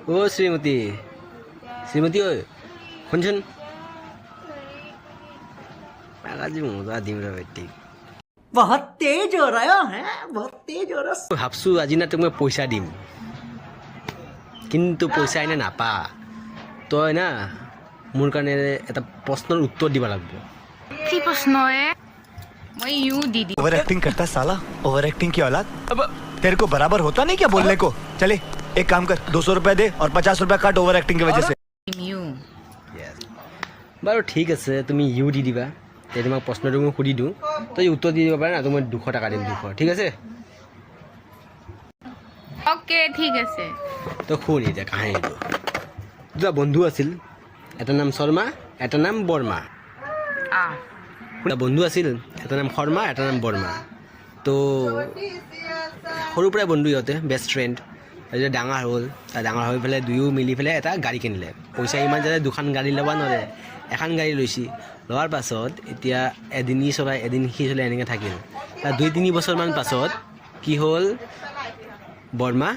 ও শ্রীমতী শ্রীমতী ও শুনছুন আজি মজা দিম রে বেটি बहुत तेज हो रहा है बहुत तेज हो रहा ভাবছো আজি না তোক মই পইচা দিম কিন্তু পইচা এনে নাপা তই না মোৰ কাৰণে এটা প্ৰশ্নৰ উত্তৰ দিব লাগিব কি প্ৰশ্ন मैं यूं दीदी ओवर एक्टिंग करता साला ओवर एक्टिंग की औलाद अब तेरे को बराबर होता नहीं क्या बोलने को चले एक काम कर 200 रुपया दे और 50 रुपया काट ओवर एक्टिंग की वजह से यूं বাৰু ঠিক আছে তুমি ইউ দি দিবা তেতিয়া তোমাক প্ৰশ্নটো মই সুধি দিওঁ তই উত্তৰ দি দিব পাৰা না তো মই 200 টকা দিম 200 ঠিক আছে ओके ठीक আছে তো শুনি এতিয়া কাহিনীটো দুটা বন্ধু আছিল এটা নাম শৰ্মা এটা নাম বৰ্মা आ দুটা বন্ধু আছিল এটা নাম শৰ্মা এটা নাম বৰ্মা তো সৰুৰ পৰাই বন্ধু ইহঁতে বেষ্ট ফ্ৰেণ্ড তাৰপিছত ডাঙৰ হ'ল ডাঙৰ হৈ পেলাই দুয়ো মিলি পেলাই এটা গাড়ী কিনিলে পইচা ইমান যাতে দুখন গাড়ী ল'ব নোৱাৰে এখন গাড়ী লৈছে লোৱাৰ পাছত এতিয়া এদিন ই চলাই এদিন সি চলাই এনেকৈ থাকিল তাৰ 2-3 বছৰমান পাছত কি হ'ল বৰ্মা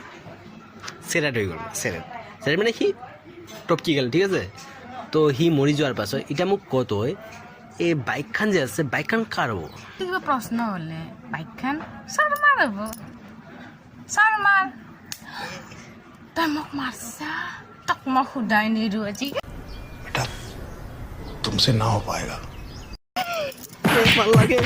চেৰেট হৈ গ'ল চেৰেট মানে সি টপকি গ'ল ঠিক আছে তো সি মৰি যোৱাৰ পাছত এতিয়া মোক কত হয় এই বাইকখন যে আছে বাইকখন কাৰ হ'ব কিবা প্ৰশ্ন হলে বাইকখন শৰ্মাৰ হ'ব শৰ্মাৰ তই মোক মাৰছা তক মই সুধাই নিদিওঁ আজি बेटा तुमसे ना हो पाएगा ভাল লাগে